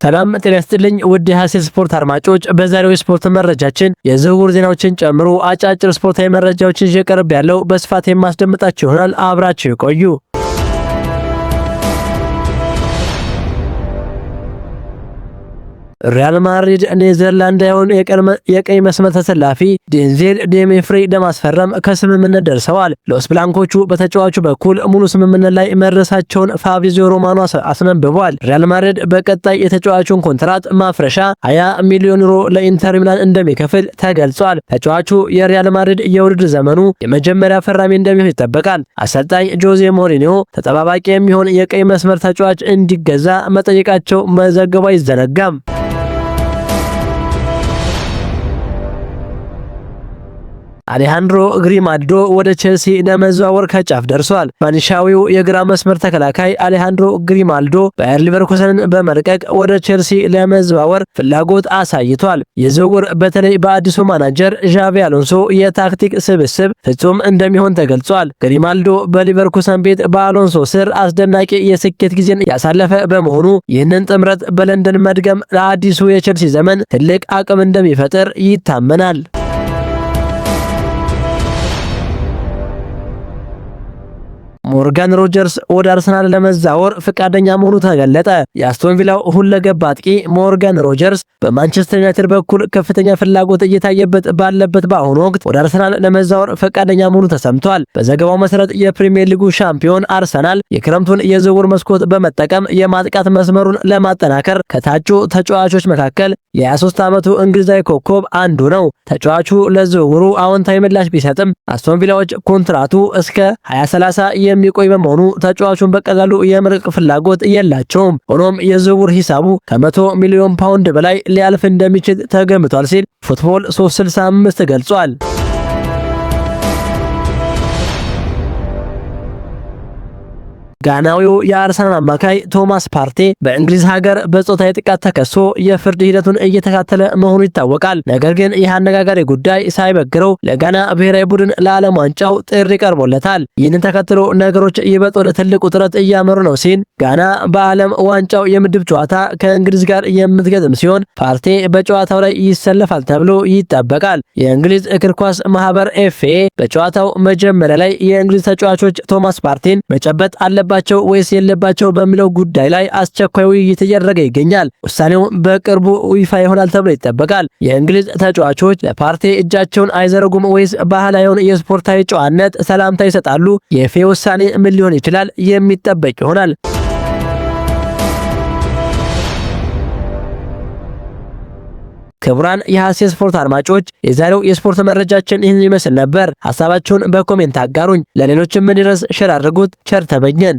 ሰላም ጤና ይስጥልኝ ውድ የሐሴት ስፖርት አድማጮች፣ በዛሬው የስፖርት መረጃችን የዝውውር ዜናዎችን ጨምሮ አጫጭር ስፖርታዊ መረጃዎችን ይዤ ቀርብ ያለው በስፋት የማስደምጣችሁ ይሆናል። አብራችሁ ይቆዩ። ሪያል ማድሪድ ኔዘርላንዳዊውን የቀይ መስመር ተሰላፊ ዴንዜል ዴሜፍሪ ለማስፈረም ከስምምነት ደርሰዋል። ሎስ ብላንኮቹ በተጫዋቹ በኩል ሙሉ ስምምነት ላይ መድረሳቸውን ፋብሪዚዮ ሮማኖ አስነብቧል። ሪያል ማድሪድ በቀጣይ የተጫዋቹን ኮንትራት ማፍረሻ 20 ሚሊዮን ዩሮ ለኢንተር ሚላን እንደሚከፍል ተገልጿል። ተጫዋቹ የሪያል ማድሪድ የውድድር ዘመኑ የመጀመሪያ ፈራሚ እንደሚሆን ይጠበቃል። አሰልጣኝ ጆዜ ሞሪኒዮ ተጠባባቂ የሚሆን የቀይ መስመር ተጫዋች እንዲገዛ መጠየቃቸው መዘገቡ አይዘነጋም። አሌሃንድሮ ግሪማልዶ ወደ ቼልሲ ለመዘዋወር ከጫፍ ደርሷል። ስፓኒሻዊው የግራ መስመር ተከላካይ አሌሃንድሮ ግሪማልዶ ባየር ሊቨርኩሰንን በመልቀቅ ወደ ቼልሲ ለመዘዋወር ፍላጎት አሳይቷል። የዝውውር በተለይ በአዲሱ ማናጀር ዣቪ አሎንሶ የታክቲክ ስብስብ ፍጹም እንደሚሆን ተገልጿል። ግሪማልዶ በሊቨርኩሰን ቤት በአሎንሶ ስር አስደናቂ የስኬት ጊዜን ያሳለፈ በመሆኑ ይህንን ጥምረት በለንደን መድገም ለአዲሱ የቼልሲ ዘመን ትልቅ አቅም እንደሚፈጥር ይታመናል። ሞርጋን ሮጀርስ ወደ አርሰናል ለመዛወር ፈቃደኛ መሆኑ ተገለጠ። የአስቶን ቪላው ሁለገብ አጥቂ ሞርጋን ሮጀርስ በማንቸስተር ዩናይትድ በኩል ከፍተኛ ፍላጎት እየታየበት ባለበት በአሁኑ ወቅት ወደ አርሰናል ለመዛወር ፈቃደኛ መሆኑ ተሰምቷል። በዘገባው መሰረት የፕሪሚየር ሊጉ ሻምፒዮን አርሰናል የክረምቱን የዝውውር መስኮት በመጠቀም የማጥቃት መስመሩን ለማጠናከር ከታጩ ተጫዋቾች መካከል የ23 ዓመቱ እንግሊዛዊ ኮከብ አንዱ ነው። ተጫዋቹ ለዝውውሩ አዎንታዊ ምላሽ ቢሰጥም አስቶን ቪላዎች ኮንትራቱ እስከ 2030 የሚቆይ በመሆኑ ተጫዋቹን በቀላሉ የመልቀቅ ፍላጎት የላቸውም። ሆኖም የዝውውር ሂሳቡ ከ100 ሚሊዮን ፓውንድ በላይ ሊያልፍ እንደሚችል ተገምቷል ሲል ፉትቦል 365 ገልጿል። ጋናዊው የአርሰናል አማካይ ቶማስ ፓርቴ በእንግሊዝ ሀገር በጾታዊ ጥቃት ተከሶ የፍርድ ሂደቱን እየተከታተለ መሆኑ ይታወቃል። ነገር ግን ይህ አነጋጋሪ ጉዳይ ሳይበግረው ለጋና ብሔራዊ ቡድን ለዓለም ዋንጫው ጥሪ ቀርቦለታል። ይህንን ተከትሎ ነገሮች ይበልጥ ወደ ትልቅ ውጥረት እያመሩ ነው ሲል ጋና በዓለም ዋንጫው የምድብ ጨዋታ ከእንግሊዝ ጋር የምትገጥም ሲሆን ፓርቴ በጨዋታው ላይ ይሰለፋል ተብሎ ይጠበቃል። የእንግሊዝ እግር ኳስ ማህበር ኤፍኤ በጨዋታው መጀመሪያ ላይ የእንግሊዝ ተጫዋቾች ቶማስ ፓርቴን መጨበጥ አለባቸው ወይስ የለባቸው በሚለው ጉዳይ ላይ አስቸኳይ ውይይት እያደረገ ይገኛል። ውሳኔው በቅርቡ ይፋ ይሆናል ተብሎ ይጠበቃል። የእንግሊዝ ተጫዋቾች ለፓርቴ እጃቸውን አይዘረጉም ወይስ ባህላዊውን የስፖርታዊ ጨዋነት ሰላምታ ይሰጣሉ? የኤፍኤ ውሳኔ ምን ሊሆን ይችላል? የሚጠበቅ ይሆናል። ክቡራን የሐሴት ስፖርት አድማጮች፣ የዛሬው የስፖርት መረጃችን ይህን ይመስል ነበር። ሐሳባችሁን በኮሜንት አጋሩኝ። ለሌሎችም እንዲደርስ ሼር አድርጉት። ቸር ተመኘን።